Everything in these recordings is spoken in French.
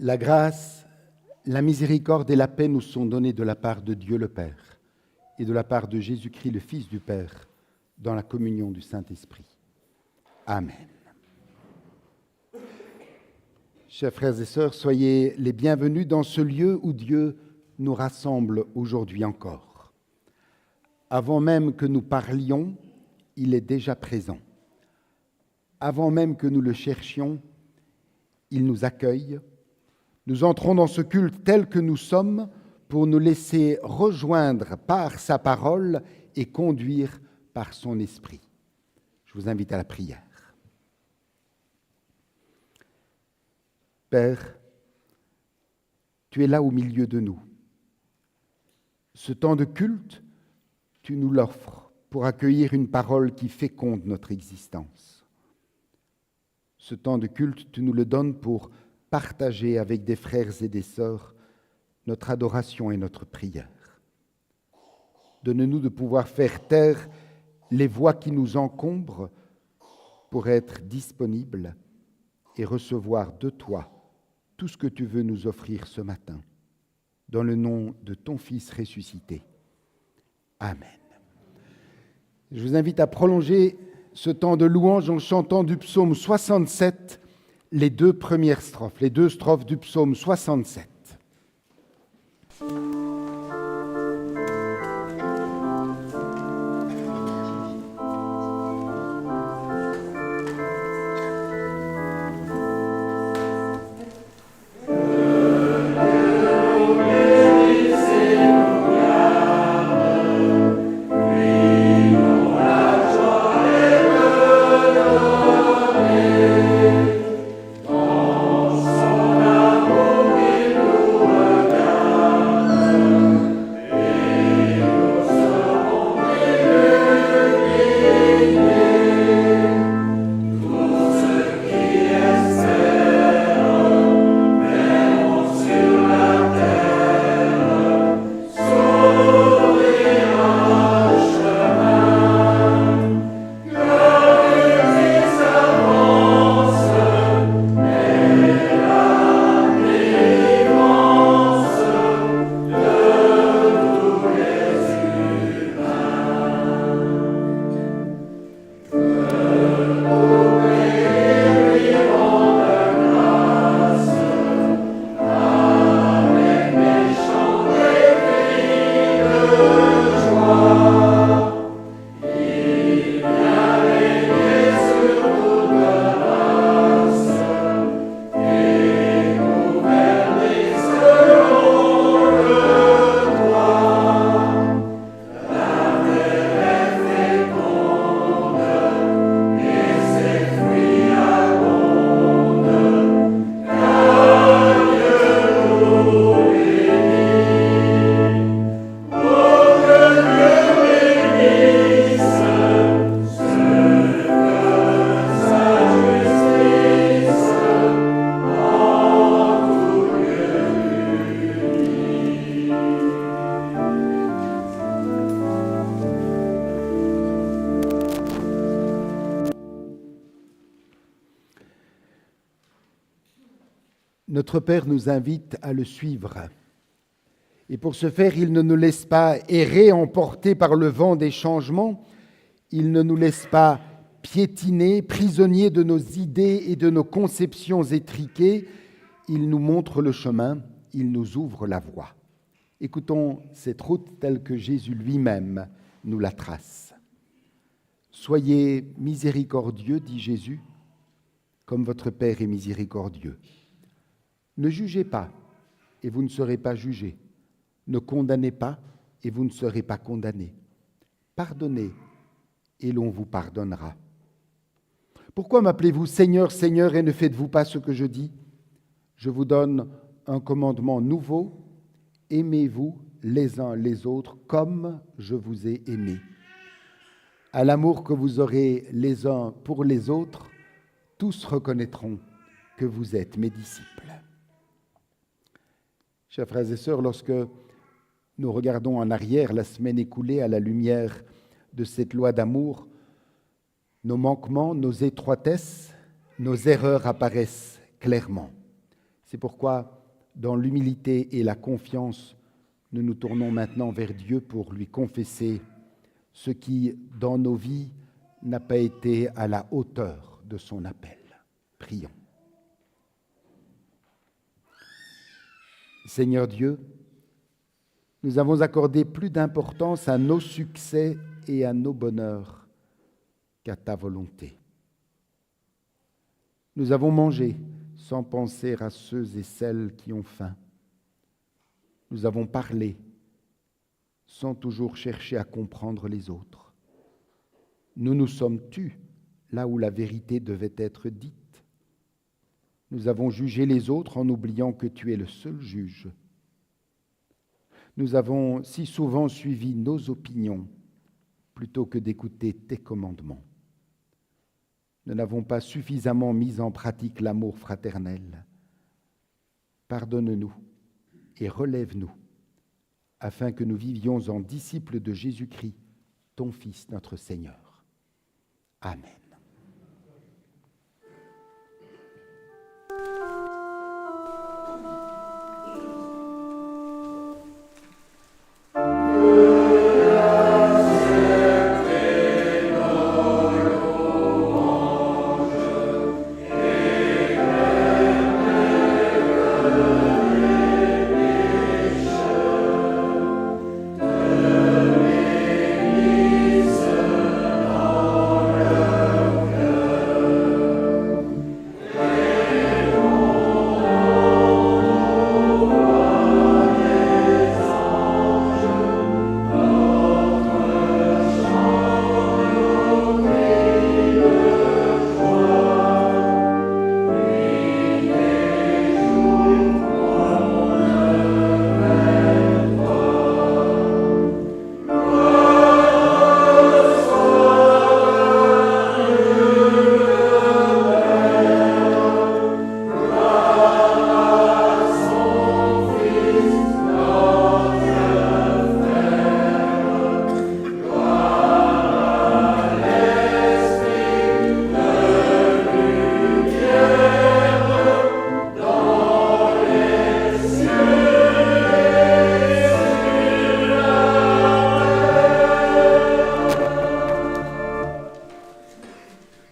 La grâce, la miséricorde et la paix nous sont données de la part de Dieu le Père et de la part de Jésus-Christ, le Fils du Père, dans la communion du Saint-Esprit. Amen. Chers frères et sœurs, soyez les bienvenus dans ce lieu où Dieu nous rassemble aujourd'hui encore. Avant même que nous parlions, il est déjà présent. Avant même que nous le cherchions, il nous accueille. Nous entrons dans ce culte tel que nous sommes pour nous laisser rejoindre par sa parole et conduire par son esprit. Je vous invite à la prière. Père, tu es là au milieu de nous. Ce temps de culte, tu nous l'offres pour accueillir une parole qui féconde notre existence. Ce temps de culte, tu nous le donnes pour partager avec des frères et des sœurs notre adoration et notre prière. Donne-nous de pouvoir faire taire les voix qui nous encombrent pour être disponibles et recevoir de toi tout ce que tu veux nous offrir ce matin. Dans le nom de ton Fils ressuscité. Amen. Je vous invite à prolonger ce temps de louange en chantant du psaume 67 les deux premières strophes, les deux strophes du psaume 67. Notre Père nous invite à le suivre. Et pour ce faire, il ne nous laisse pas errer, emportés par le vent des changements. Il ne nous laisse pas piétiner, prisonniers de nos idées et de nos conceptions étriquées. Il nous montre le chemin, il nous ouvre la voie. Écoutons cette route telle que Jésus lui-même nous la trace. Soyez miséricordieux, dit Jésus, comme votre Père est miséricordieux. Ne jugez pas, et vous ne serez pas jugés. Ne condamnez pas, et vous ne serez pas condamnés. Pardonnez, et l'on vous pardonnera. Pourquoi m'appelez-vous Seigneur, Seigneur, et ne faites-vous pas ce que je dis ? Je vous donne un commandement nouveau. Aimez-vous les uns les autres comme je vous ai aimés. À l'amour que vous aurez les uns pour les autres, tous reconnaîtront que vous êtes mes disciples. Chers frères et sœurs, lorsque nous regardons en arrière la semaine écoulée à la lumière de cette loi d'amour, nos manquements, nos étroitesses, nos erreurs apparaissent clairement. C'est pourquoi, dans l'humilité et la confiance, nous nous tournons maintenant vers Dieu pour lui confesser ce qui, dans nos vies, n'a pas été à la hauteur de son appel. Prions. Seigneur Dieu, nous avons accordé plus d'importance à nos succès et à nos bonheurs qu'à ta volonté. Nous avons mangé sans penser à ceux et celles qui ont faim. Nous avons parlé sans toujours chercher à comprendre les autres. Nous nous sommes tus là où la vérité devait être dite. Nous avons jugé les autres en oubliant que tu es le seul juge. Nous avons si souvent suivi nos opinions plutôt que d'écouter tes commandements. Nous n'avons pas suffisamment mis en pratique l'amour fraternel. Pardonne-nous et relève-nous, afin que nous vivions en disciples de Jésus-Christ, ton Fils, notre Seigneur. Amen.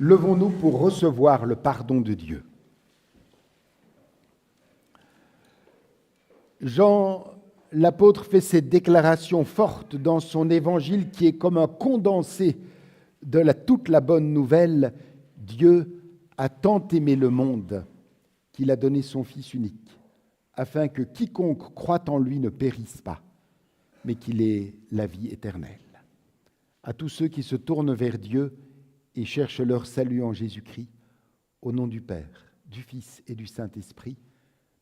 Levons-nous pour recevoir le pardon de Dieu. Jean, l'apôtre, fait cette déclaration forte dans son évangile qui est comme un condensé de toute la bonne nouvelle. Dieu a tant aimé le monde qu'il a donné son Fils unique, afin que quiconque croit en lui ne périsse pas, mais qu'il ait la vie éternelle. À tous ceux qui se tournent vers Dieu et cherchent leur salut en Jésus-Christ, au nom du Père, du Fils et du Saint-Esprit,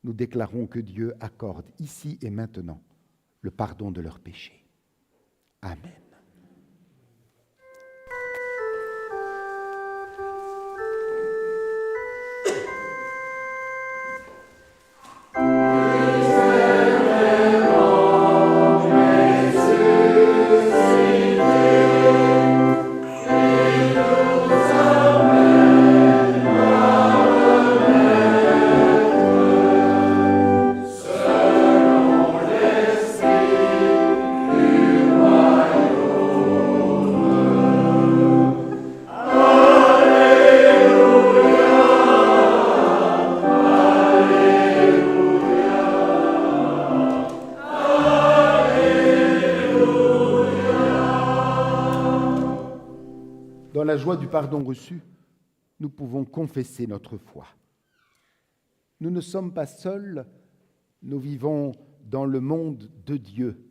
nous déclarons que Dieu accorde ici et maintenant le pardon de leurs péchés. Amen. Dans la joie du pardon reçu, nous pouvons confesser notre foi. Nous ne sommes pas seuls, nous vivons dans le monde de Dieu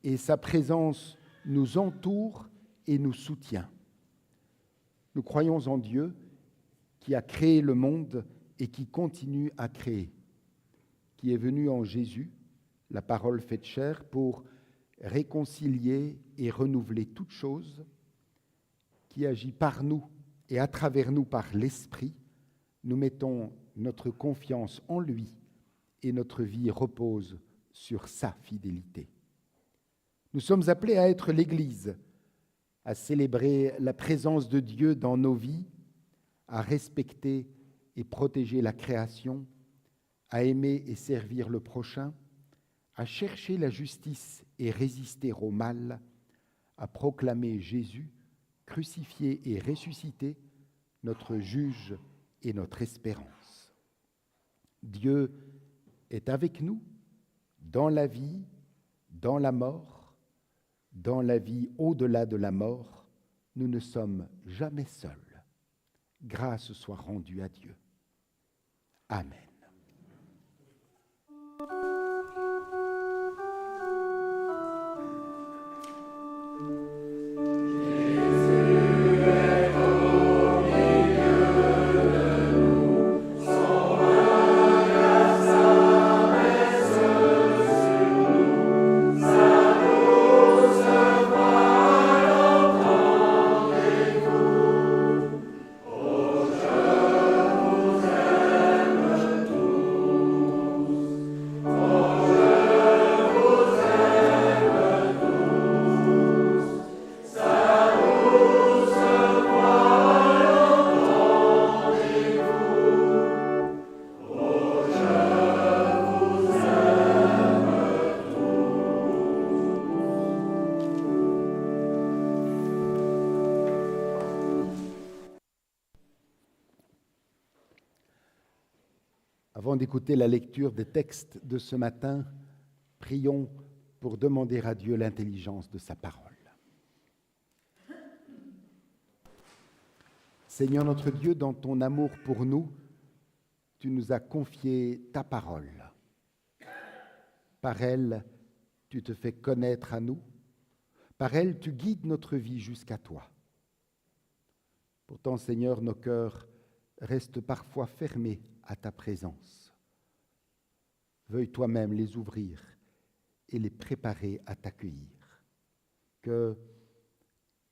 et sa présence nous entoure et nous soutient. Nous croyons en Dieu qui a créé le monde et qui continue à créer, qui est venu en Jésus, la parole faite chair, pour réconcilier et renouveler toutes choses, qui agit par nous et à travers nous par l'Esprit. Nous mettons notre confiance en lui et notre vie repose sur sa fidélité. Nous sommes appelés à être l'Église, à célébrer la présence de Dieu dans nos vies, à respecter et protéger la création, à aimer et servir le prochain, à chercher la justice et résister au mal, à proclamer Jésus, crucifié et ressuscité, notre juge et notre espérance. Dieu est avec nous dans la vie, dans la mort, dans la vie au-delà de la mort. Nous ne sommes jamais seuls. Grâce soit rendue à Dieu. Amen. Avant d'écouter la lecture des textes de ce matin, prions pour demander à Dieu l'intelligence de sa parole. Seigneur notre Dieu, dans ton amour pour nous, tu nous as confié ta parole. Par elle, tu te fais connaître à nous. Par elle, tu guides notre vie jusqu'à toi. Pourtant, Seigneur, nos cœurs restent parfois fermés à ta présence. Veuille toi-même les ouvrir et les préparer à t'accueillir. Que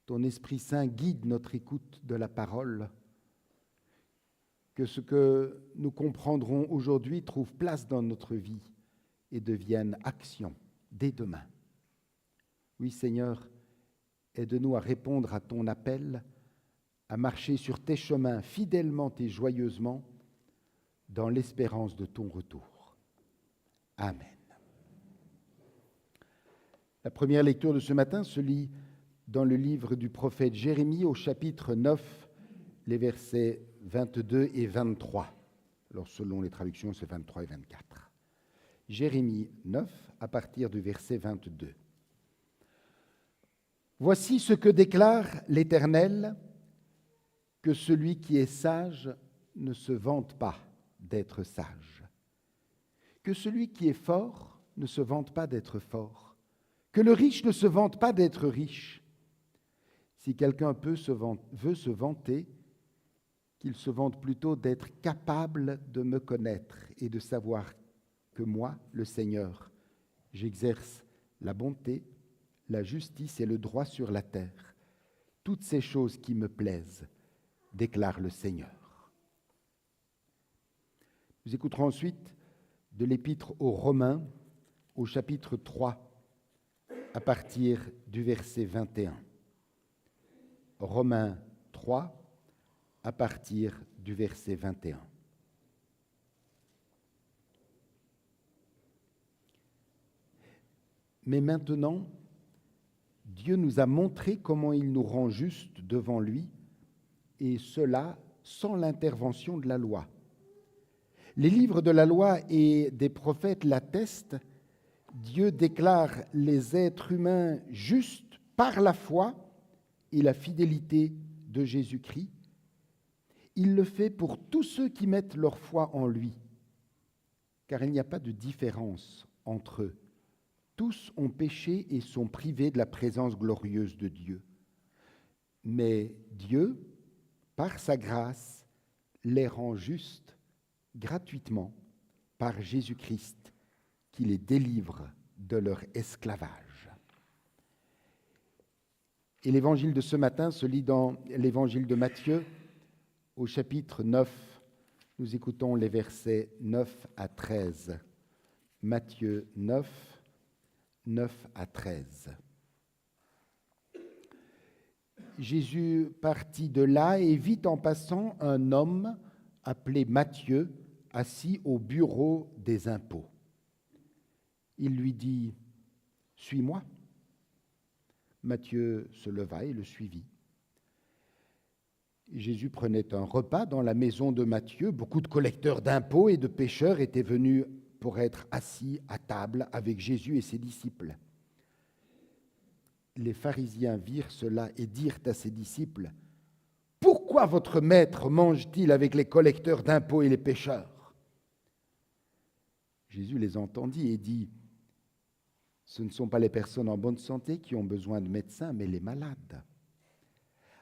ton Esprit Saint guide notre écoute de la parole, que ce que nous comprendrons aujourd'hui trouve place dans notre vie et devienne action dès demain. Oui, Seigneur, aide-nous à répondre à ton appel, à marcher sur tes chemins fidèlement et joyeusement, dans l'espérance de ton retour. Amen. La première lecture de ce matin se lit dans le livre du prophète Jérémie au chapitre 9, les versets 22 et 23. Alors selon les traductions, c'est 23 et 24. Jérémie 9, à partir du verset 22. Voici ce que déclare l'Éternel, que celui qui est sage ne se vante pas d'être sage, que celui qui est fort ne se vante pas d'être fort, que le riche ne se vante pas d'être riche. Si quelqu'un veut se vanter, qu'il se vante plutôt d'être capable de me connaître et de savoir que moi, le Seigneur, j'exerce la bonté, la justice et le droit sur la terre, toutes ces choses qui me plaisent, déclare le Seigneur. Nous écouterons ensuite de l'Épître aux Romains, au chapitre 3, à partir du verset 21. Romains 3, à partir du verset 21. Mais maintenant, Dieu nous a montré comment il nous rend justes devant lui, et cela sans l'intervention de la loi. Les livres de la loi et des prophètes l'attestent. Dieu déclare les êtres humains justes par la foi et la fidélité de Jésus-Christ. Il le fait pour tous ceux qui mettent leur foi en lui, car il n'y a pas de différence entre eux. Tous ont péché et sont privés de la présence glorieuse de Dieu. Mais Dieu, par sa grâce, les rend justes gratuitement par Jésus-Christ, qui les délivre de leur esclavage. Et l'évangile de ce matin se lit dans l'évangile de Matthieu, au chapitre 9. Nous écoutons les versets 9 à 13. Matthieu 9, 9 à 13. Jésus partit de là et vit en passant un homme appelé Matthieu assis au bureau des impôts. Il lui dit « Suis-moi ». Matthieu se leva et le suivit. Jésus prenait un repas dans la maison de Matthieu. Beaucoup de collecteurs d'impôts et de pécheurs étaient venus pour être assis à table avec Jésus et ses disciples. Les pharisiens virent cela et dirent à ses disciples « Pourquoi votre maître mange-t-il avec les collecteurs d'impôts et les pécheurs ?» Jésus les entendit et dit « Ce ne sont pas les personnes en bonne santé qui ont besoin de médecins, mais les malades.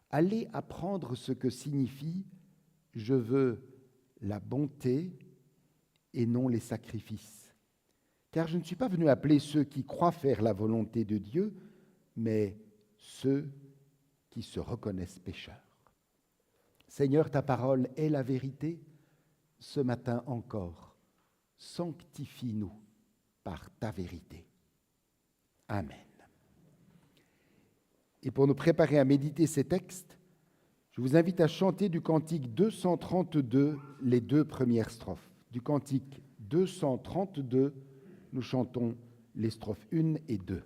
Allez apprendre ce que signifie « Je veux la bonté et non les sacrifices. Car je ne suis pas venu appeler ceux qui croient faire la volonté de Dieu, mais ceux qui se reconnaissent pécheurs. » Seigneur, ta parole est la vérité. Ce matin encore, sanctifie-nous par ta vérité. Amen. Et pour nous préparer à méditer ces textes, je vous invite à chanter du cantique 232 les 2 premières strophes. Du cantique 232, nous chantons les strophes 1 et 2.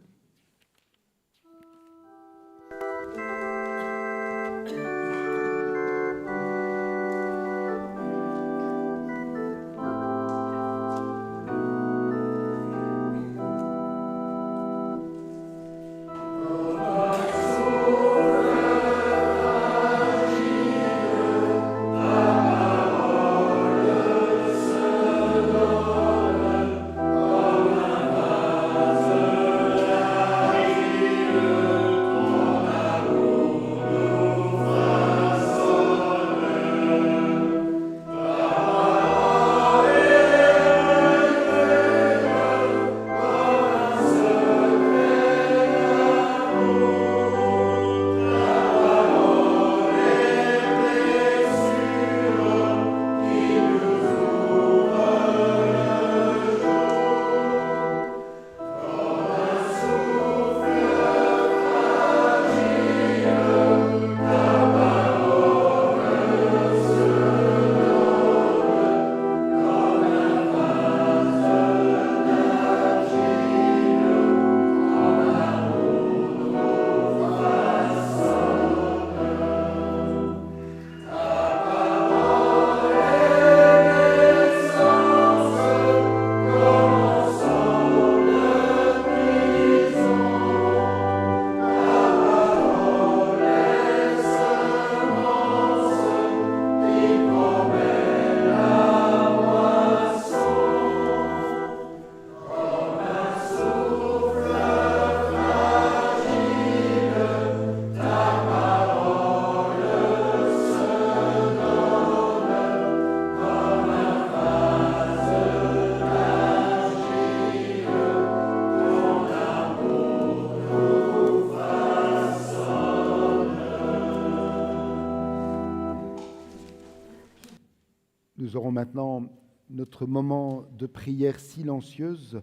Nous aurons maintenant notre moment de prière silencieuse,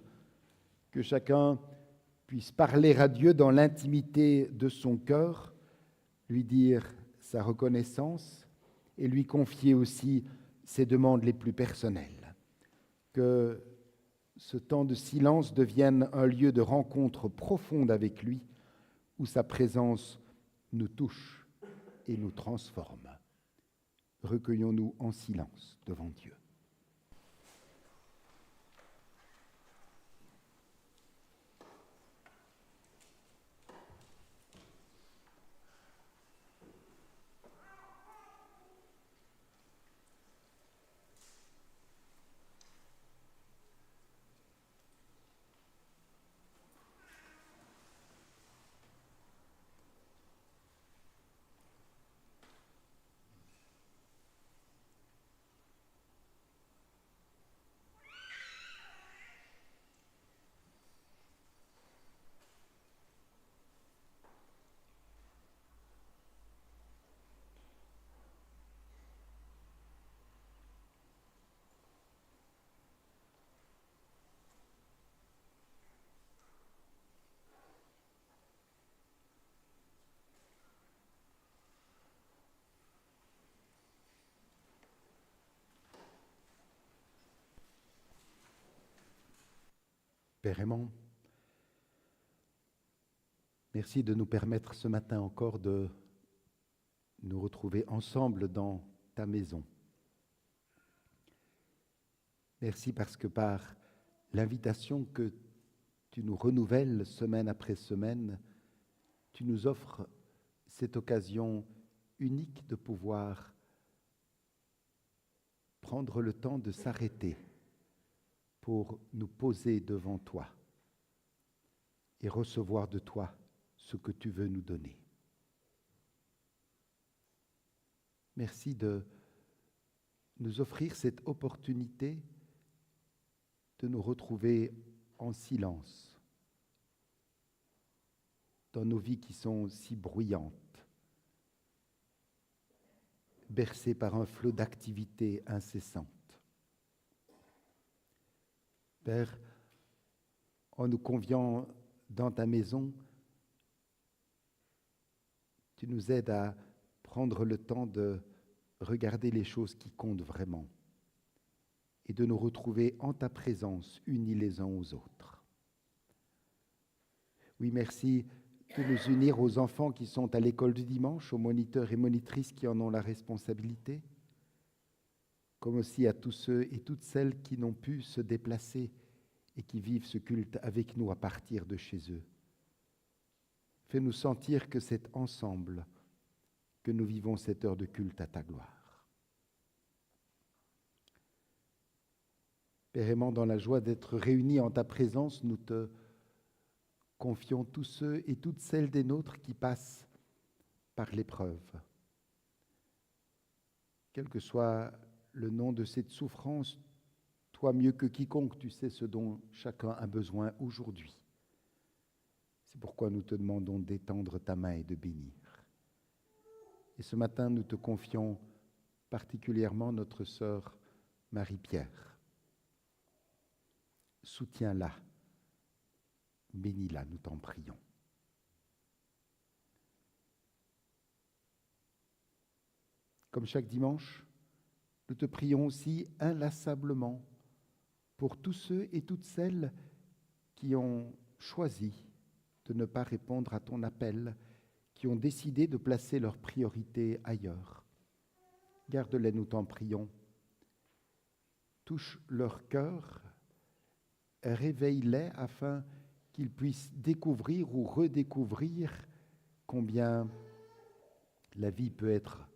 que chacun puisse parler à Dieu dans l'intimité de son cœur, lui dire sa reconnaissance et lui confier aussi ses demandes les plus personnelles. Que ce temps de silence devienne un lieu de rencontre profonde avec lui, où sa présence nous touche et nous transforme. Recueillons-nous en silence devant Dieu. Père aimant, merci de nous permettre ce matin encore de nous retrouver ensemble dans ta maison. Merci parce que par l'invitation que tu nous renouvelles semaine après semaine, tu nous offres cette occasion unique de pouvoir prendre le temps de s'arrêter pour nous poser devant toi et recevoir de toi ce que tu veux nous donner. Merci de nous offrir cette opportunité de nous retrouver en silence dans nos vies qui sont si bruyantes, bercées par un flot d'activités incessantes. Père, en nous conviant dans ta maison, tu nous aides à prendre le temps de regarder les choses qui comptent vraiment et de nous retrouver en ta présence, unis les uns aux autres. Oui, merci de nous unir aux enfants qui sont à l'école du dimanche, aux moniteurs et monitrices qui en ont la responsabilité, comme aussi à tous ceux et toutes celles qui n'ont pu se déplacer et qui vivent ce culte avec nous à partir de chez eux. Fais-nous sentir que c'est ensemble que nous vivons cette heure de culte à ta gloire. Père aimant, dans la joie d'être réunis en ta présence, nous te confions tous ceux et toutes celles des nôtres qui passent par l'épreuve. Quel que soit le nom de cette souffrance, toi mieux que quiconque, tu sais ce dont chacun a besoin aujourd'hui. C'est pourquoi nous te demandons d'étendre ta main et de bénir. Et ce matin, nous te confions particulièrement notre sœur Marie-Pierre. Soutiens-la, bénis-la, nous t'en prions. Comme chaque dimanche, nous te prions aussi inlassablement pour tous ceux et toutes celles qui ont choisi de ne pas répondre à ton appel, qui ont décidé de placer leurs priorités ailleurs. Garde-les, nous t'en prions. Touche leur cœur, réveille-les afin qu'ils puissent découvrir ou redécouvrir combien la vie peut être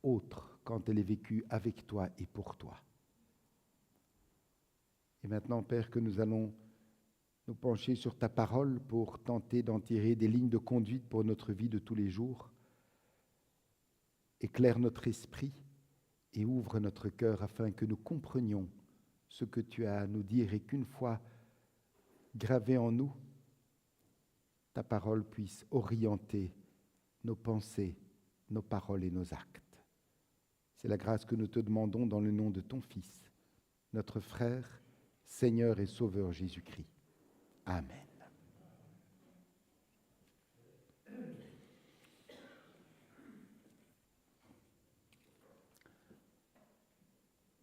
autre quand elle est vécue avec toi et pour toi. Et maintenant, Père, que nous allons nous pencher sur ta parole pour tenter d'en tirer des lignes de conduite pour notre vie de tous les jours. Éclaire notre esprit et ouvre notre cœur afin que nous comprenions ce que tu as à nous dire et qu'une fois gravé en nous, ta parole puisse orienter nos pensées, nos paroles et nos actes. C'est la grâce que nous te demandons dans le nom de ton Fils, notre frère, Seigneur et Sauveur Jésus-Christ. Amen.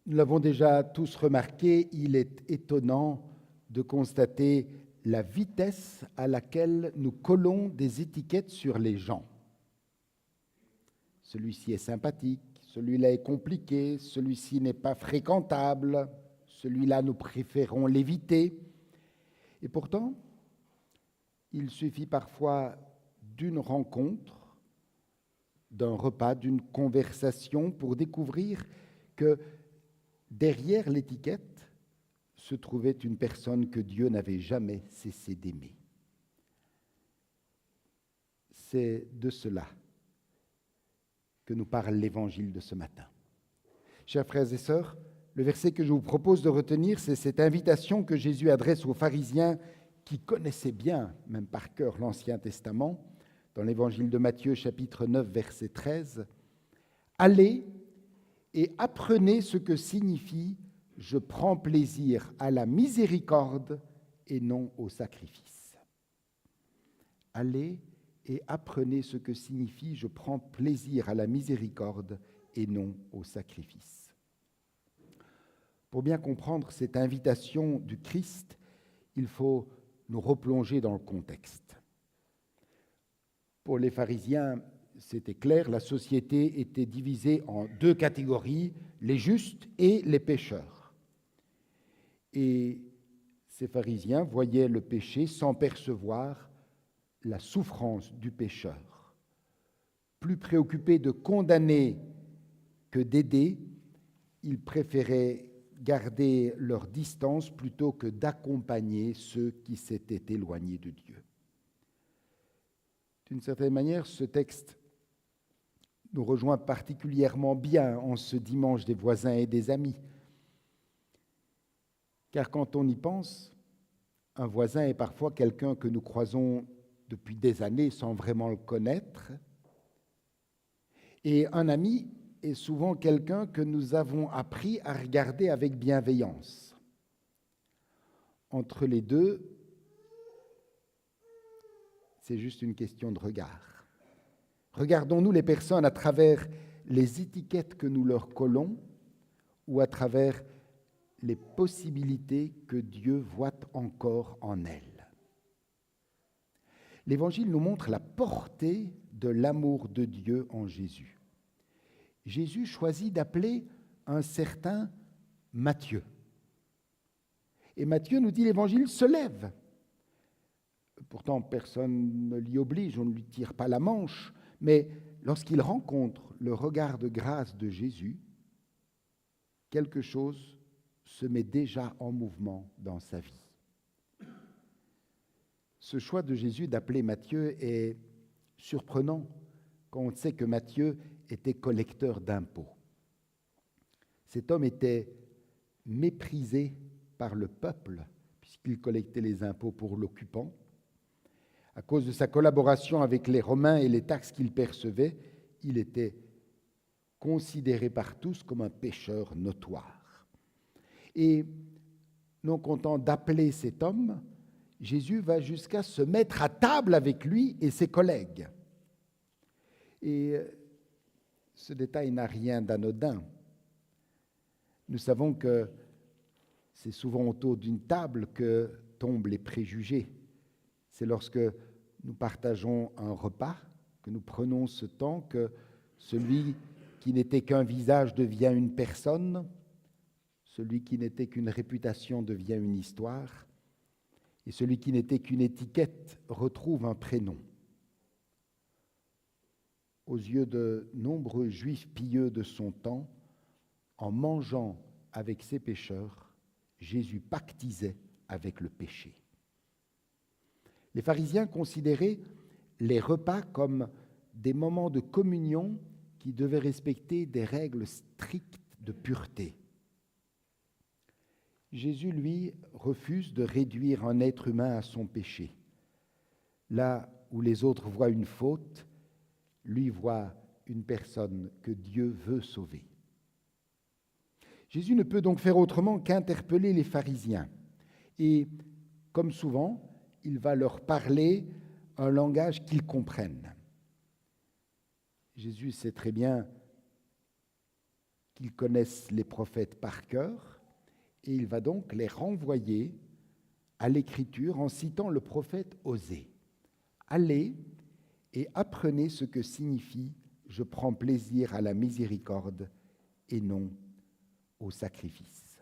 Nous l'avons déjà tous remarqué, il est étonnant de constater la vitesse à laquelle nous collons des étiquettes sur les gens. Celui-ci est sympathique, celui-là est compliqué, celui-ci n'est pas fréquentable, celui-là nous préférons l'éviter. Et pourtant, il suffit parfois d'une rencontre, d'un repas, d'une conversation pour découvrir que derrière l'étiquette se trouvait une personne que Dieu n'avait jamais cessé d'aimer. C'est de cela que nous parle l'Évangile de ce matin. Chers frères et sœurs, le verset que je vous propose de retenir, c'est cette invitation que Jésus adresse aux pharisiens qui connaissaient bien, même par cœur, l'Ancien Testament, dans l'Évangile de Matthieu, chapitre 9, verset 13. « Allez et apprenez ce que signifie « Je prends plaisir à la miséricorde et non au sacrifice ». Allez et apprenez ce que signifie « Je prends plaisir à la miséricorde et non au sacrifice ». Pour bien comprendre cette invitation du Christ, il faut nous replonger dans le contexte. Pour les pharisiens, c'était clair, la société était divisée en deux catégories, les justes et les pécheurs. Et ces pharisiens voyaient le péché sans percevoir la souffrance du pécheur. Plus préoccupés de condamner que d'aider, ils préféraient garder leur distance plutôt que d'accompagner ceux qui s'étaient éloignés de Dieu. D'une certaine manière, ce texte nous rejoint particulièrement bien en ce dimanche des voisins et des amis. Car quand on y pense, un voisin est parfois quelqu'un que nous croisons depuis des années sans vraiment le connaître. Et un ami est souvent quelqu'un que nous avons appris à regarder avec bienveillance. Entre les deux, c'est juste une question de regard. Regardons-nous les personnes à travers les étiquettes que nous leur collons ou à travers les possibilités que Dieu voit encore en elles. L'Évangile nous montre la portée de l'amour de Dieu en Jésus. Jésus choisit d'appeler un certain Matthieu. Et Matthieu, nous dit l'Évangile, se lève. Pourtant, personne ne l'y oblige, on ne lui tire pas la manche, mais lorsqu'il rencontre le regard de grâce de Jésus, quelque chose se met déjà en mouvement dans sa vie. Ce choix de Jésus d'appeler Matthieu est surprenant quand on sait que Matthieu était collecteur d'impôts. Cet homme était méprisé par le peuple puisqu'il collectait les impôts pour l'occupant. À cause de sa collaboration avec les Romains et les taxes qu'il percevait, il était considéré par tous comme un pécheur notoire. Et non content d'appeler cet homme, Jésus va jusqu'à se mettre à table avec lui et ses collègues. Et ce détail n'a rien d'anodin. Nous savons que c'est souvent autour d'une table que tombent les préjugés. C'est lorsque nous partageons un repas, que nous prenons ce temps, que celui qui n'était qu'un visage devient une personne, celui qui n'était qu'une réputation devient une histoire, et celui qui n'était qu'une étiquette retrouve un prénom. Aux yeux de nombreux juifs pieux de son temps, en mangeant avec ces pécheurs, Jésus pactisait avec le péché. Les pharisiens considéraient les repas comme des moments de communion qui devaient respecter des règles strictes de pureté. Jésus, lui, refuse de réduire un être humain à son péché. Là où les autres voient une faute, lui voit une personne que Dieu veut sauver. Jésus ne peut donc faire autrement qu'interpeller les pharisiens. Et, comme souvent, il va leur parler un langage qu'ils comprennent. Jésus sait très bien qu'ils connaissent les prophètes par cœur, et il va donc les renvoyer à l'Écriture en citant le prophète Osée. Allez et apprenez ce que signifie « je prends plaisir à la miséricorde et non au sacrifice ».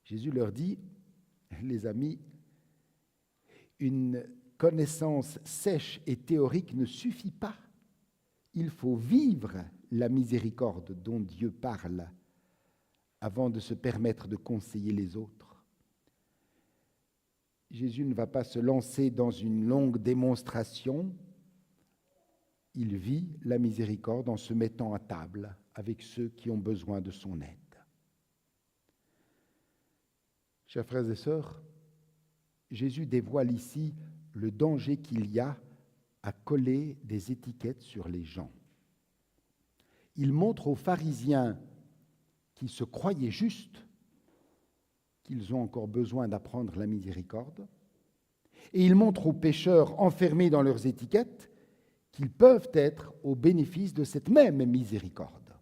Jésus leur dit, les amis, une connaissance sèche et théorique ne suffit pas. Il faut vivre la miséricorde dont Dieu parle avant de se permettre de conseiller les autres. Jésus ne va pas se lancer dans une longue démonstration. Il vit la miséricorde en se mettant à table avec ceux qui ont besoin de son aide. Chers frères et sœurs, Jésus dévoile ici le danger qu'il y a à coller des étiquettes sur les gens. Il montre aux pharisiens qui se croyaient justes qu'ils ont encore besoin d'apprendre la miséricorde, et il montre aux pécheurs enfermés dans leurs étiquettes qu'ils peuvent être au bénéfice de cette même miséricorde.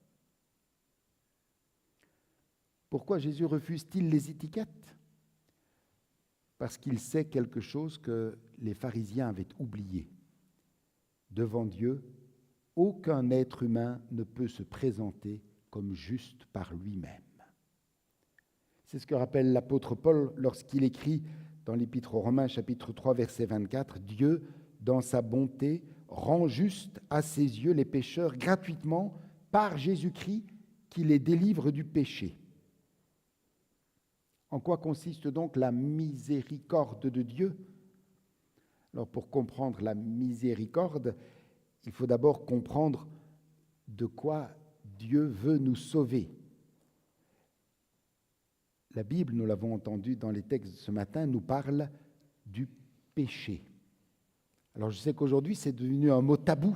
Pourquoi Jésus refuse-t-il les étiquettes ? parce qu'il sait quelque chose que les pharisiens avaient oublié. Devant Dieu, aucun être humain ne peut se présenter comme juste par lui-même. C'est ce que rappelle l'apôtre Paul lorsqu'il écrit dans l'Épître aux Romains, chapitre 3, verset 24, « Dieu, dans sa bonté, rend juste à ses yeux les pécheurs gratuitement par Jésus-Christ qui les délivre du péché. » En quoi consiste donc la miséricorde de Dieu? Alors, pour comprendre la miséricorde, il faut d'abord comprendre de quoi Dieu veut nous sauver. La Bible, nous l'avons entendu dans les textes ce matin, nous parle du péché. Alors, je sais qu'aujourd'hui, c'est devenu un mot tabou.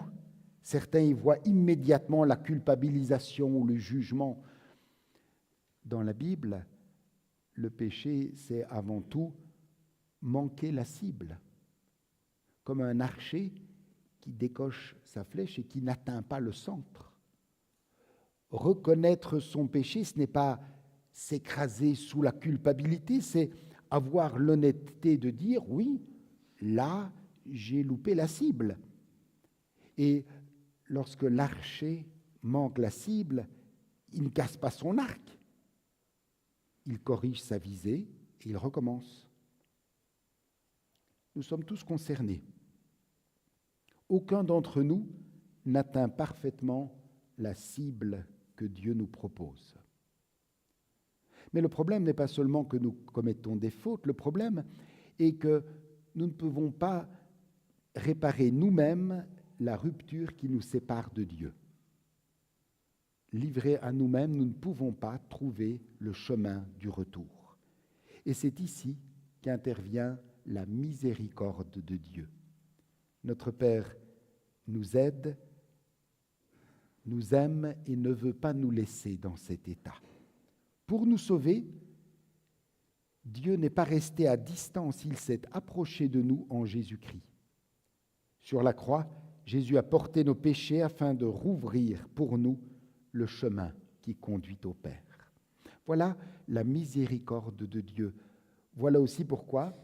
Certains y voient immédiatement la culpabilisation ou le jugement. Dans la Bible, le péché, c'est avant tout manquer la cible. Comme un archer qui décoche sa flèche et qui n'atteint pas le centre. Reconnaître son péché, ce n'est pas s'écraser sous la culpabilité, c'est avoir l'honnêteté de dire « oui, là, j'ai loupé la cible ». Et lorsque l'archer manque la cible, il ne casse pas son arc. Il corrige sa visée et il recommence. Nous sommes tous concernés. Aucun d'entre nous n'atteint parfaitement la cible que Dieu nous propose. Mais le problème n'est pas seulement que nous commettons des fautes, le problème est que nous ne pouvons pas réparer nous-mêmes la rupture qui nous sépare de Dieu. Livrés à nous-mêmes, nous ne pouvons pas trouver le chemin du retour. Et c'est ici qu'intervient la miséricorde de Dieu. Notre Père nous aide, nous aime et ne veut pas nous laisser dans cet état. Pour nous sauver, Dieu n'est pas resté à distance, il s'est approché de nous en Jésus-Christ. Sur la croix, Jésus a porté nos péchés afin de rouvrir pour nous le chemin qui conduit au Père. Voilà la miséricorde de Dieu. Voilà aussi pourquoi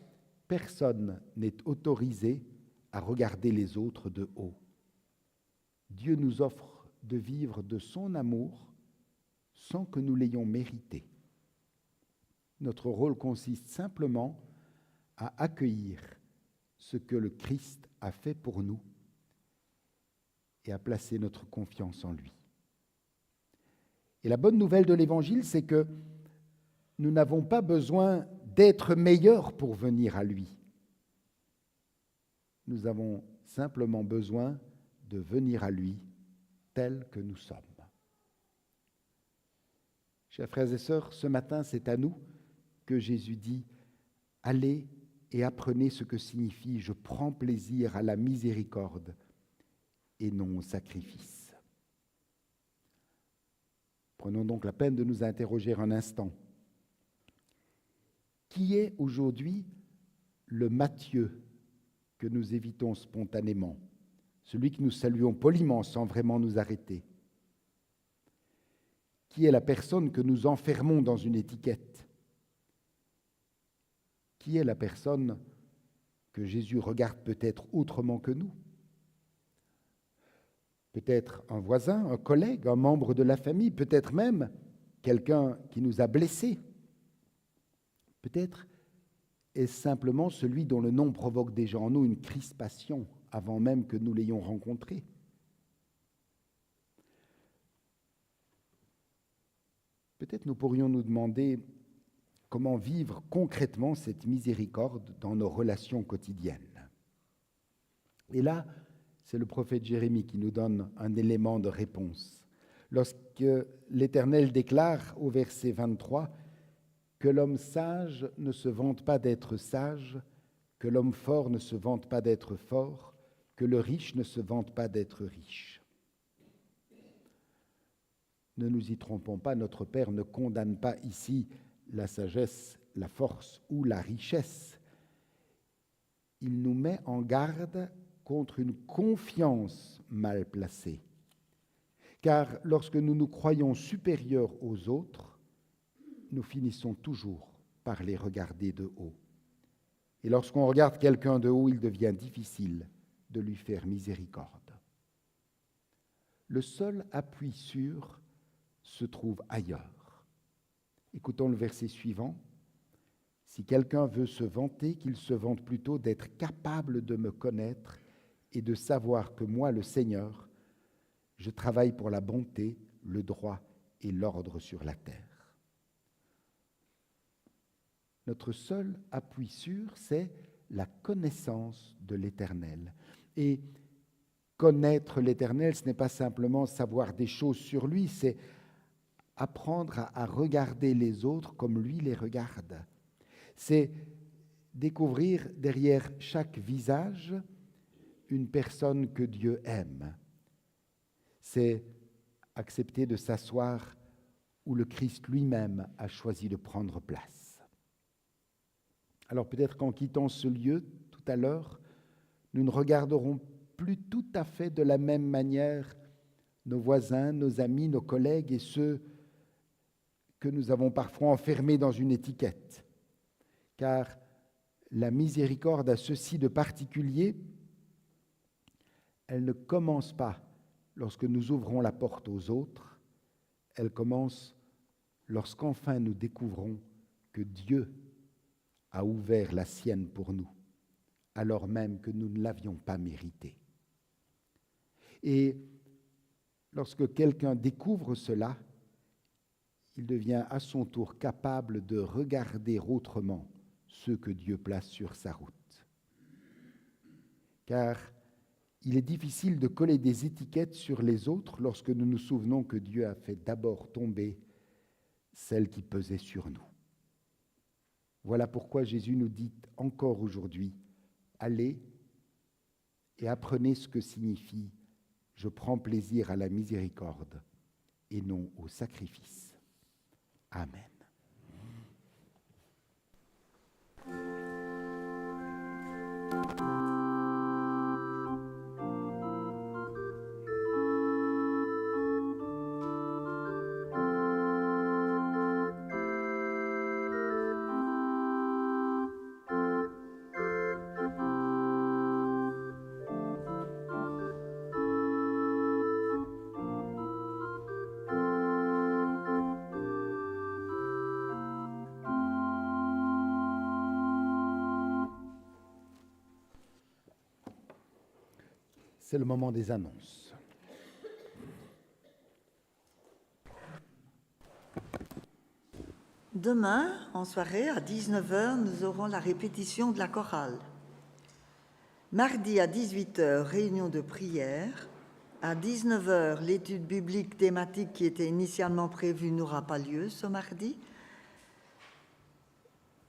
personne n'est autorisé à regarder les autres de haut. Dieu nous offre de vivre de son amour sans que nous l'ayons mérité. Notre rôle consiste simplement à accueillir ce que le Christ a fait pour nous et à placer notre confiance en lui. Et la bonne nouvelle de l'Évangile, c'est que nous n'avons pas besoin d'être meilleurs pour venir à lui. Nous avons simplement besoin de venir à lui tels que nous sommes. Chers frères et sœurs, ce matin, c'est à nous que Jésus dit « Allez et apprenez ce que signifie « Je prends plaisir à la miséricorde et non au sacrifice ». Prenons donc la peine de nous interroger un instant. Qui est aujourd'hui le Matthieu que nous évitons spontanément, celui que nous saluons poliment sans vraiment nous arrêter? Qui est la personne que nous enfermons dans une étiquette? Qui est la personne que Jésus regarde peut-être autrement que nous? Peut-être un voisin, un collègue, un membre de la famille, peut-être même quelqu'un qui nous a blessés. Peut-être est-ce simplement celui dont le nom provoque déjà en nous une crispation avant même que nous l'ayons rencontré. Peut-être nous pourrions nous demander comment vivre concrètement cette miséricorde dans nos relations quotidiennes. Et là, c'est le prophète Jérémie qui nous donne un élément de réponse. Lorsque l'Éternel déclare au verset 23 que l'homme sage ne se vante pas d'être sage, que l'homme fort ne se vante pas d'être fort, que le riche ne se vante pas d'être riche. Ne nous y trompons pas, notre Père ne condamne pas ici la sagesse, la force ou la richesse. Il nous met en garde contre une confiance mal placée. Car lorsque nous nous croyons supérieurs aux autres, nous finissons toujours par les regarder de haut. Et lorsqu'on regarde quelqu'un de haut, il devient difficile de lui faire miséricorde. Le seul appui sûr se trouve ailleurs. Écoutons le verset suivant. Si quelqu'un veut se vanter, qu'il se vante plutôt d'être capable de me connaître et de savoir que moi, le Seigneur, je travaille pour la bonté, le droit et l'ordre sur la terre. Notre seul appui sûr, c'est la connaissance de l'Éternel. Et connaître l'Éternel, ce n'est pas simplement savoir des choses sur lui, c'est apprendre à regarder les autres comme lui les regarde. C'est découvrir derrière chaque visage une personne que Dieu aime. C'est accepter de s'asseoir où le Christ lui-même a choisi de prendre place. Alors peut-être qu'en quittant ce lieu tout à l'heure, nous ne regarderons plus tout à fait de la même manière nos voisins, nos amis, nos collègues et ceux que nous avons parfois enfermés dans une étiquette. Car la miséricorde a ceci de particulier, elle ne commence pas lorsque nous ouvrons la porte aux autres, elle commence lorsqu'enfin nous découvrons que Dieu a ouvert la sienne pour nous, alors même que nous ne l'avions pas mérité. Et lorsque quelqu'un découvre cela, il devient à son tour capable de regarder autrement ceux que Dieu place sur sa route. Car il est difficile de coller des étiquettes sur les autres lorsque nous nous souvenons que Dieu a fait d'abord tomber celle qui pesait sur nous. Voilà pourquoi Jésus nous dit encore aujourd'hui, allez et apprenez ce que signifie « je prends plaisir à la miséricorde et non au sacrifice ». Amen. C'est le moment des annonces. Demain, en soirée, à 19h, nous aurons la répétition de la chorale. Mardi à 18h, réunion de prière. À 19h, l'étude biblique thématique qui était initialement prévue n'aura pas lieu ce mardi.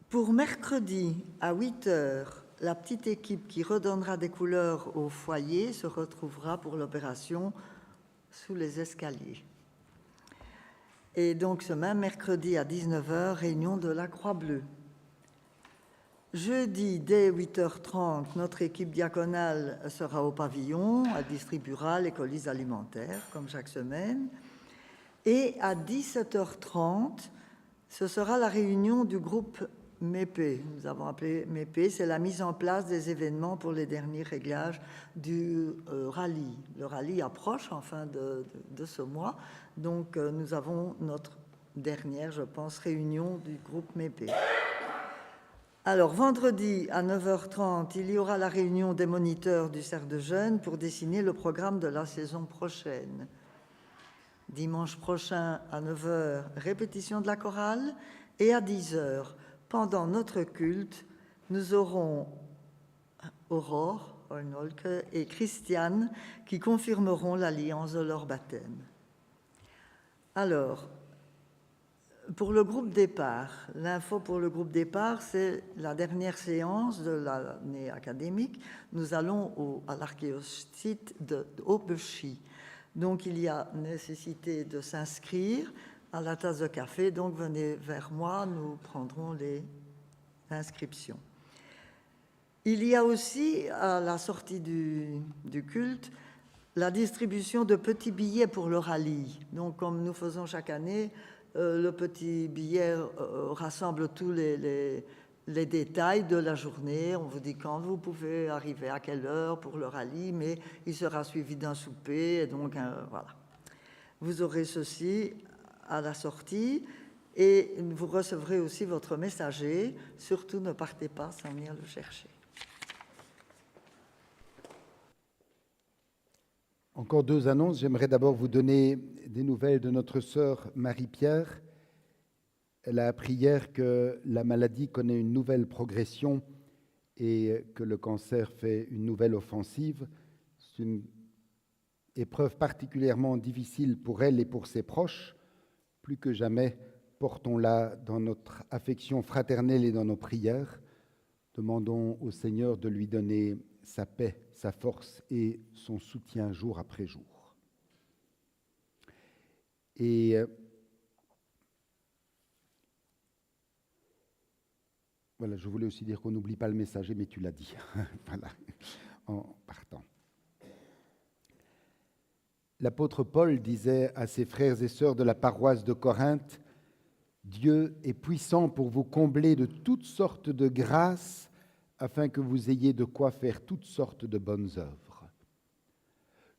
Pour mercredi, à 8h, la petite équipe qui redonnera des couleurs au foyer se retrouvera pour l'opération sous les escaliers. Et donc ce même mercredi à 19h, réunion de la Croix-Bleue. Jeudi, dès 8h30, notre équipe diaconale sera au pavillon, elle distribuera les colis alimentaires, comme chaque semaine. Et à 17h30, ce sera la réunion du groupe MEPE. Nous avons appelé MEPE, c'est la mise en place des événements pour les derniers réglages du rallye. Le rallye approche en fin de ce mois, donc nous avons notre dernière, je pense, réunion du groupe MEPE. Alors, vendredi à 9h30, il y aura la réunion des moniteurs du cercle de jeunes pour dessiner le programme de la saison prochaine. Dimanche prochain à 9h, répétition de la chorale, et à 10h, pendant notre culte, nous aurons Aurore Arnolke et Christiane qui confirmeront l'alliance de leur baptême. Alors, pour le groupe départ, l'info pour le groupe départ, c'est la dernière séance de l'année académique. Nous allons à l'archéosite d'Aubechy. Donc, il y a nécessité de s'inscrire à la tasse de café. Donc, venez vers moi, nous prendrons les inscriptions. Il y a aussi, à la sortie du culte, la distribution de petits billets pour le rallye. Donc, comme nous faisons chaque année, le petit billet rassemble tous les les détails de la journée. On vous dit quand vous pouvez arriver, à quelle heure pour le rallye, mais il sera suivi d'un souper. Et donc, voilà. Vous aurez ceci à la sortie et vous recevrez aussi votre messager. Surtout, ne partez pas sans venir le chercher. Encore 2 annonces. J'aimerais d'abord vous donner des nouvelles de notre sœur Marie-Pierre. Elle a appris hier que la maladie connaît une nouvelle progression et que le cancer fait une nouvelle offensive. C'est une épreuve particulièrement difficile pour elle et pour ses proches. Plus que jamais, portons-la dans notre affection fraternelle et dans nos prières. Demandons au Seigneur de lui donner sa paix, sa force et son soutien jour après jour. Et voilà, je voulais aussi dire qu'on n'oublie pas le messager, mais tu l'as dit, voilà, en partant. L'apôtre Paul disait à ses frères et sœurs de la paroisse de Corinthe, « Dieu est puissant pour vous combler de toutes sortes de grâces, afin que vous ayez de quoi faire toutes sortes de bonnes œuvres. »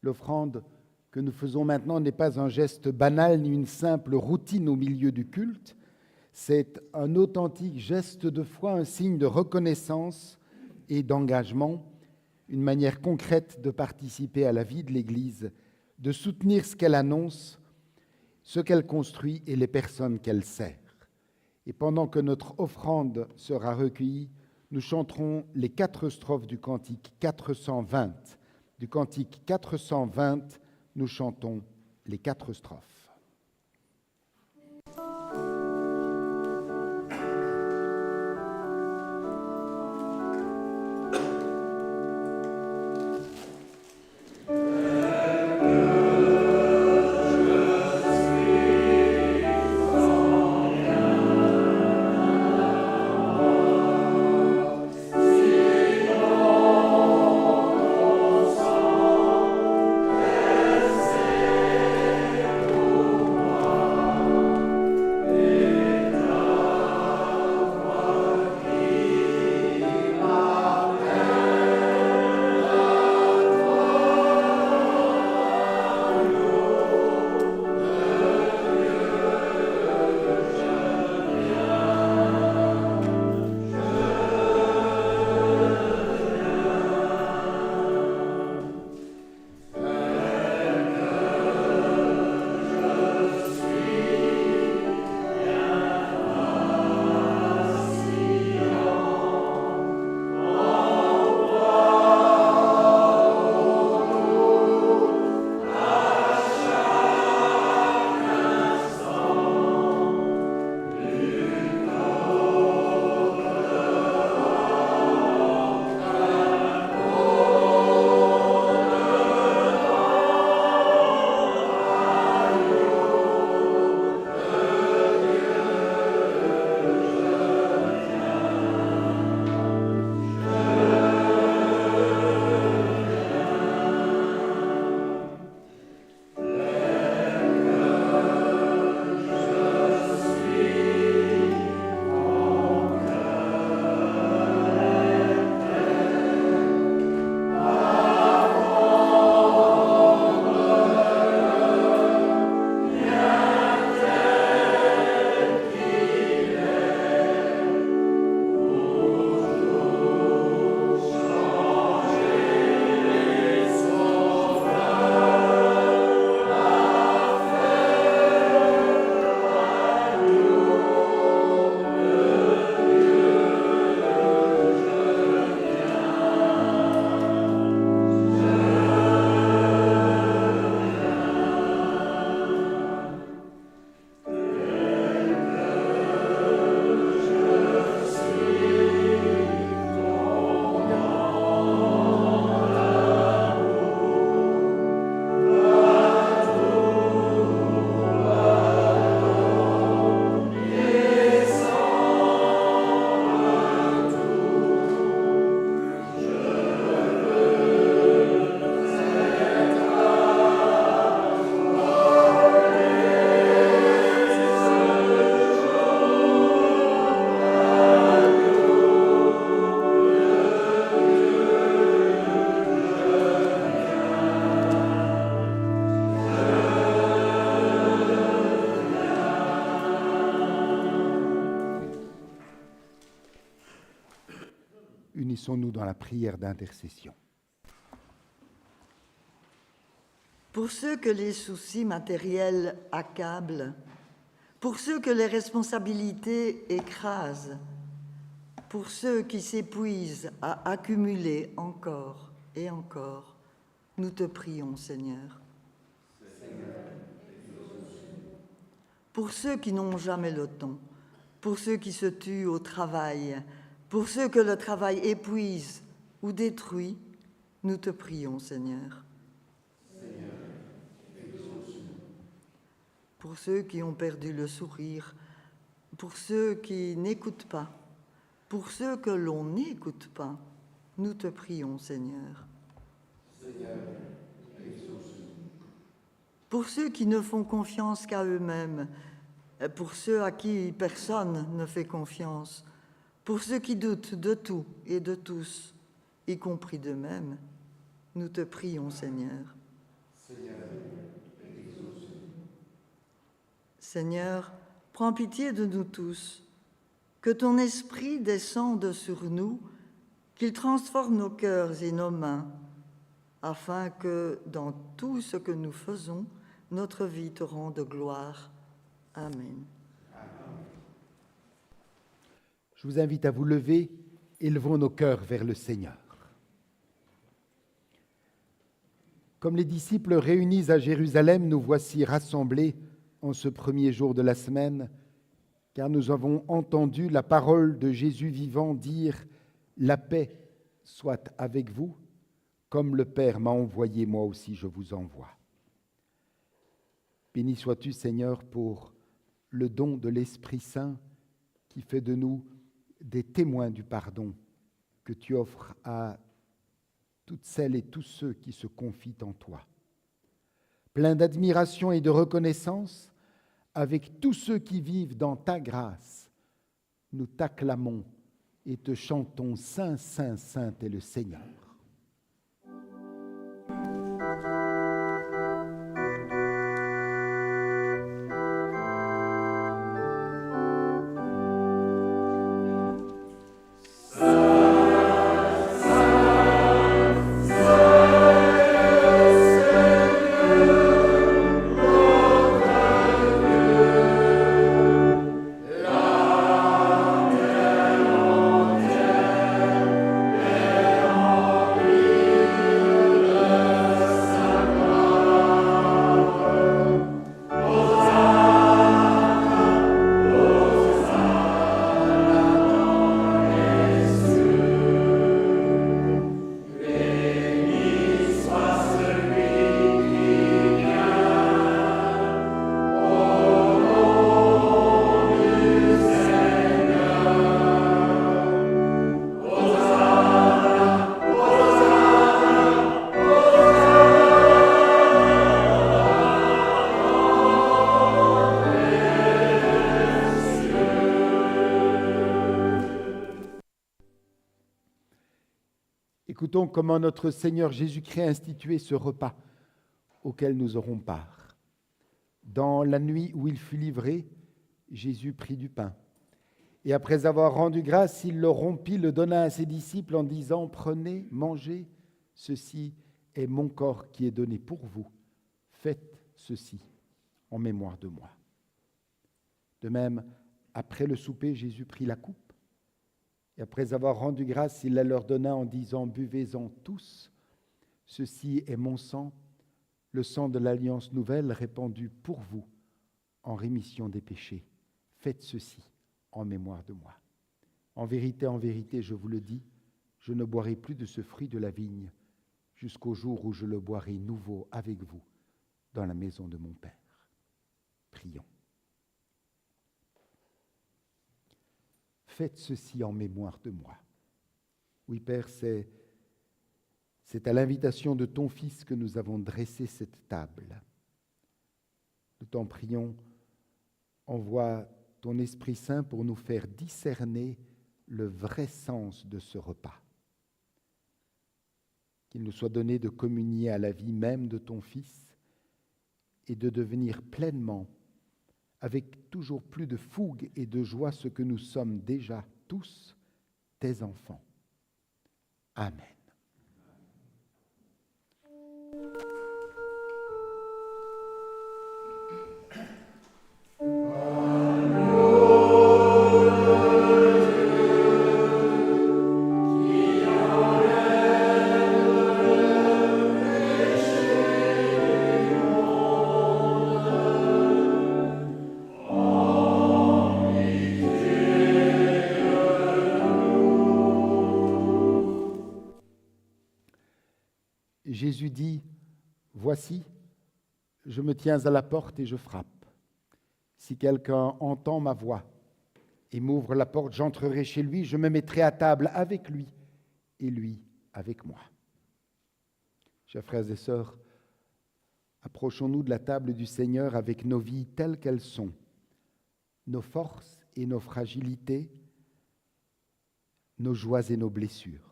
L'offrande que nous faisons maintenant n'est pas un geste banal ni une simple routine au milieu du culte. C'est un authentique geste de foi, un signe de reconnaissance et d'engagement, une manière concrète de participer à la vie de l'Église, de soutenir ce qu'elle annonce, ce qu'elle construit et les personnes qu'elle sert. Et pendant que notre offrande sera recueillie, nous chanterons les 4 strophes du cantique 420. Du cantique 420, nous chantons les 4 strophes. Unissons-nous dans la prière d'intercession. Pour ceux que les soucis matériels accablent, pour ceux que les responsabilités écrasent, pour ceux qui s'épuisent à accumuler encore et encore, nous te prions, Seigneur. Pour ceux qui n'ont jamais le temps, pour ceux qui se tuent au travail, pour ceux que le travail épuise ou détruit, nous te prions, Seigneur. Pour ceux qui ont perdu le sourire, pour ceux qui n'écoutent pas, pour ceux que l'on n'écoute pas, nous te prions, Seigneur. Pour ceux qui ne font confiance qu'à eux-mêmes, pour ceux à qui personne ne fait confiance, pour ceux qui doutent de tout et de tous, y compris d'eux-mêmes, nous te prions, Seigneur. Seigneur, prends pitié de nous tous, que ton esprit descende sur nous, qu'il transforme nos cœurs et nos mains, afin que, dans tout ce que nous faisons, notre vie te rende gloire. Amen. Je vous invite à vous lever, élevons nos cœurs vers le Seigneur. Comme les disciples réunis à Jérusalem, nous voici rassemblés en ce premier jour de la semaine, car nous avons entendu la parole de Jésus vivant dire « La paix soit avec vous, comme le Père m'a envoyé, moi aussi je vous envoie. » Béni sois-tu, Seigneur, pour le don de l'Esprit Saint qui fait de nous des témoins du pardon que tu offres à toutes celles et tous ceux qui se confient en toi. Plein d'admiration et de reconnaissance, avec tous ceux qui vivent dans ta grâce, nous t'acclamons et te chantons « Saint, Saint, Saint est le Seigneur ». Écoutons comment notre Seigneur Jésus-Christ a institué ce repas auquel nous aurons part. Dans la nuit où il fut livré, Jésus prit du pain. Et après avoir rendu grâce, il le rompit, le donna à ses disciples en disant « Prenez, mangez, ceci est mon corps qui est donné pour vous. Faites ceci en mémoire de moi. » De même, après le souper, Jésus prit la coupe. Et après avoir rendu grâce, il la leur donna en disant « Buvez-en tous, ceci est mon sang, le sang de l'alliance nouvelle répandu pour vous en rémission des péchés. Faites ceci en mémoire de moi. En vérité, je vous le dis, je ne boirai plus de ce fruit de la vigne jusqu'au jour où je le boirai nouveau avec vous dans la maison de mon Père. » Prions. Faites ceci en mémoire de moi. Oui, Père, c'est à l'invitation de ton Fils que nous avons dressé cette table. Nous t'en prions, envoie ton Esprit Saint pour nous faire discerner le vrai sens de ce repas. Qu'il nous soit donné de communier à la vie même de ton Fils et de devenir pleinement, avec toujours plus de fougue et de joie, ce que nous sommes déjà tous, tes enfants. Amen. Jésus dit, « Voici, je me tiens à la porte et je frappe. Si quelqu'un entend ma voix et m'ouvre la porte, j'entrerai chez lui, je me mettrai à table avec lui et lui avec moi. » Chers frères et sœurs, approchons-nous de la table du Seigneur avec nos vies telles qu'elles sont, nos forces et nos fragilités, nos joies et nos blessures.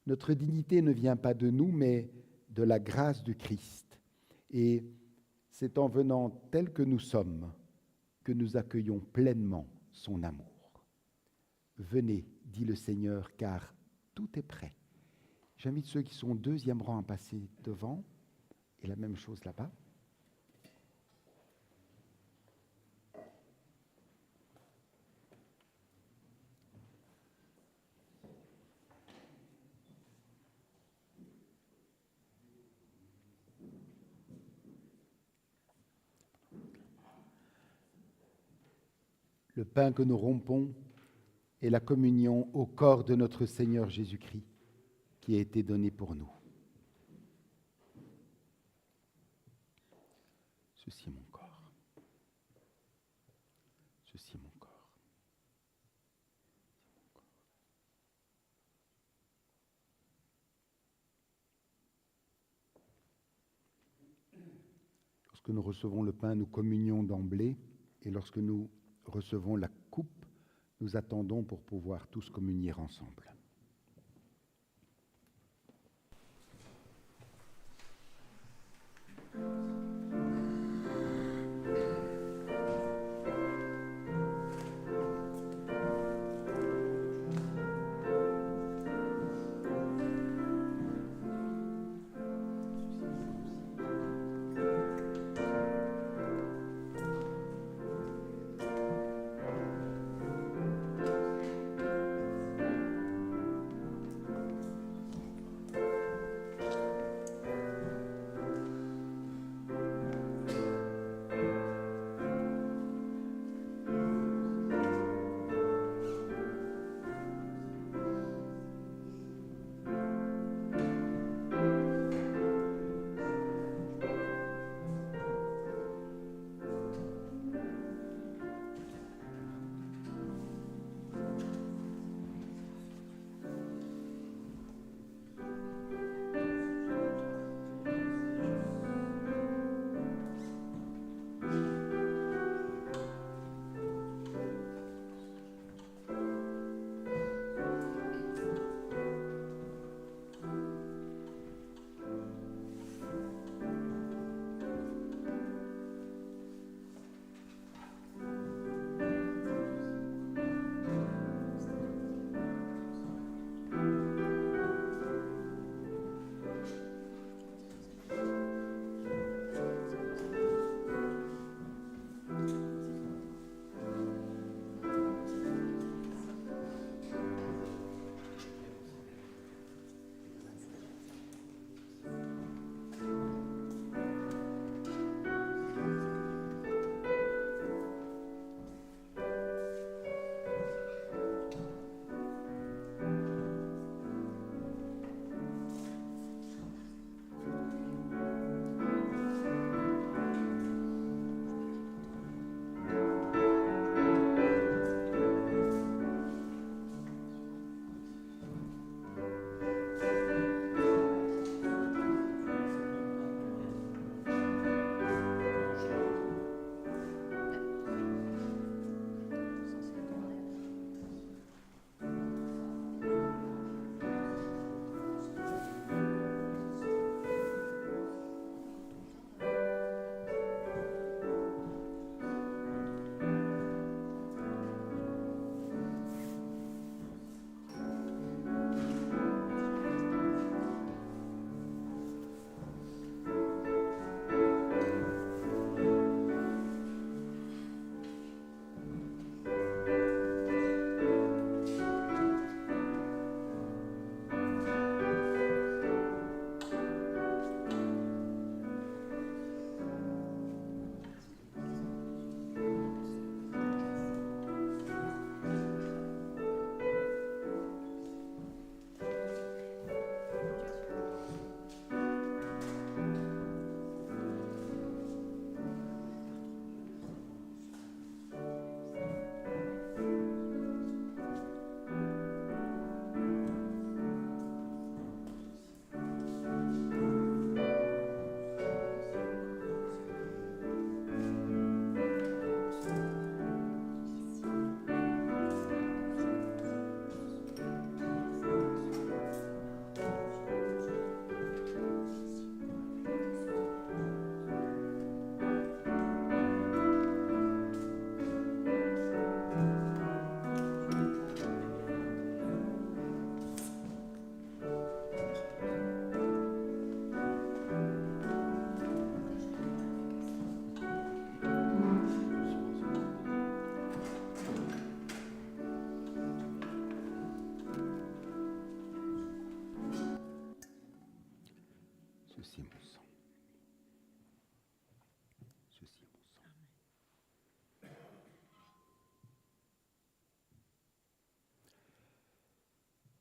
Notre dignité ne vient pas de nous, mais de la grâce du Christ. Et c'est en venant tel que nous sommes que nous accueillons pleinement son amour. Venez, dit le Seigneur, car tout est prêt. J'invite ceux qui sont au deuxième rang à passer devant, et la même chose là-bas. Le pain que nous rompons est la communion au corps de notre Seigneur Jésus-Christ qui a été donné pour nous. Ceci est mon corps. Ceci est mon corps. Lorsque nous recevons le pain, nous communions d'emblée, et lorsque nous recevons la coupe, nous attendons pour pouvoir tous communier ensemble.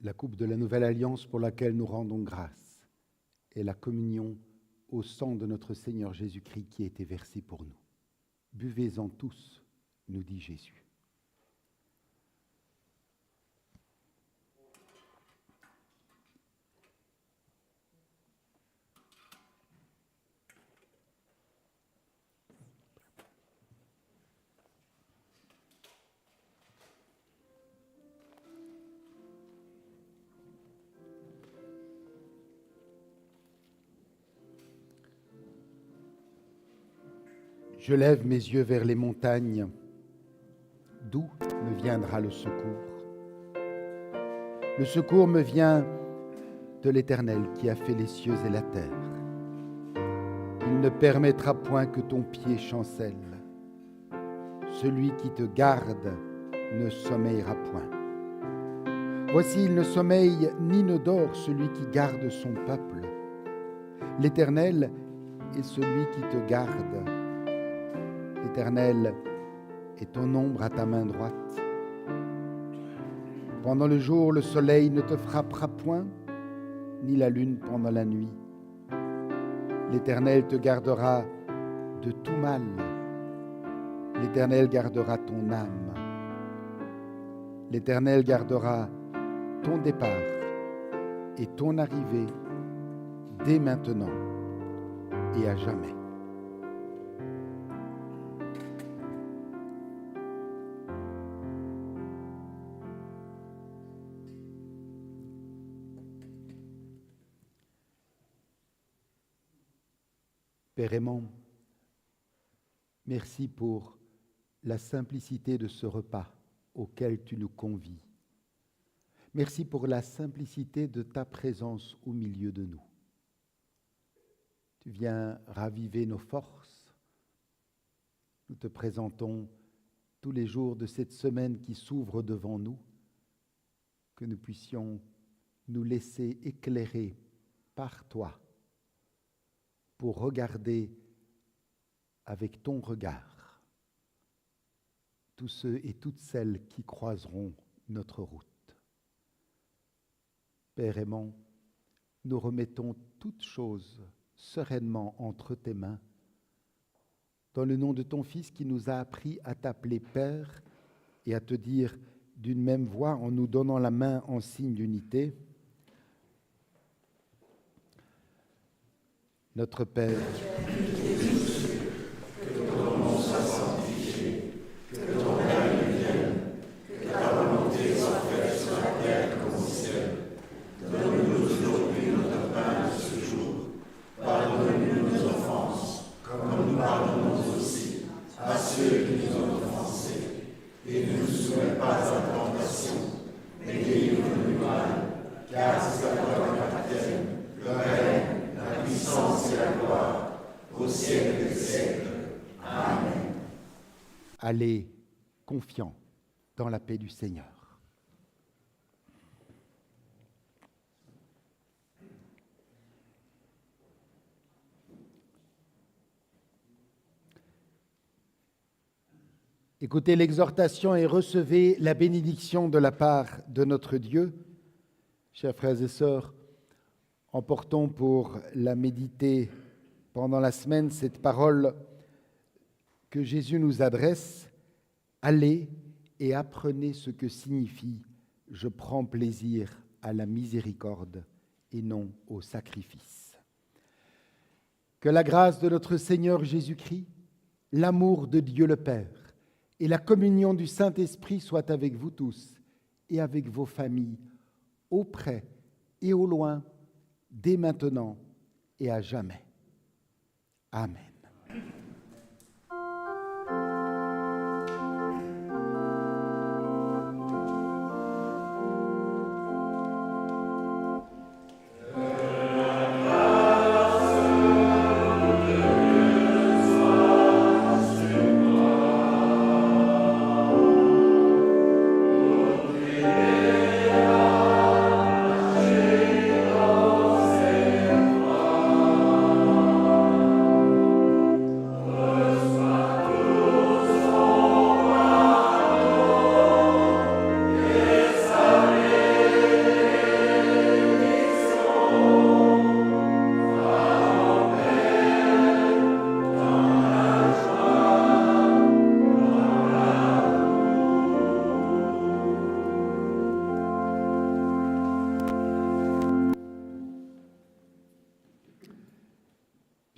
la coupe de la nouvelle alliance pour laquelle nous rendons grâce et la communion au sang de notre Seigneur Jésus-Christ qui a été versé pour nous. Buvez-en tous, nous dit Jésus. Je lève mes yeux vers les montagnes. D'où me viendra le secours? Le secours me vient de l'Éternel qui a fait les cieux et la terre. Il ne permettra point que ton pied chancelle. Celui qui te garde ne sommeillera point. Voici, il ne sommeille ni ne dort celui qui garde son peuple. L'Éternel est celui qui te garde. L'Éternel est ton ombre à ta main droite. Pendant le jour, le soleil ne te frappera point, ni la lune pendant la nuit. L'Éternel te gardera de tout mal. L'Éternel gardera ton âme. L'Éternel gardera ton départ et ton arrivée dès maintenant et à jamais. Père aimant, merci pour la simplicité de ce repas auquel tu nous convies. Merci pour la simplicité de ta présence au milieu de nous. Tu viens raviver nos forces. Nous te présentons tous les jours de cette semaine qui s'ouvre devant nous, que nous puissions nous laisser éclairer par toi, pour regarder avec ton regard tous ceux et toutes celles qui croiseront notre route. Père aimant, nous remettons toutes choses sereinement entre tes mains, dans le nom de ton Fils qui nous a appris à t'appeler Père et à te dire d'une même voix en nous donnant la main en signe d'unité: Notre Père, que ton nom soit sanctifié, que ton règne vienne, que ta volonté soit faite sur la terre comme au ciel. Donne-nous aujourd'hui notre pain de ce jour. Pardonne-nous nos offenses, comme nous pardonnons aussi à ceux qui nous ont offensés. Et ne nous soumets pas à la tentation, mais délivre-nous du mal, car c'est à toi qu'appartiennent le règne, la puissance et la gloire, au siècle des siècles. Amen. allez confiants dans la paix du Seigneur. Écoutez l'exhortation et recevez la bénédiction de la part de notre Dieu. Chers frères et sœurs, emportons pour la méditer pendant la semaine cette parole que Jésus nous adresse: allez et apprenez ce que signifie « je prends plaisir à la miséricorde et non au sacrifice ». Que la grâce de notre Seigneur Jésus-Christ, l'amour de Dieu le Père et la communion du Saint-Esprit soient avec vous tous et avec vos familles, au près et au loin, dès maintenant et à jamais. Amen.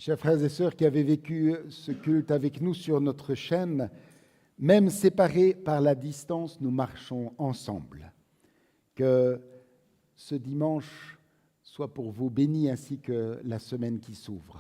Chers frères et sœurs qui avez vécu ce culte avec nous sur notre chaîne, même séparés par la distance, nous marchons ensemble. Que ce dimanche soit pour vous béni ainsi que la semaine qui s'ouvre.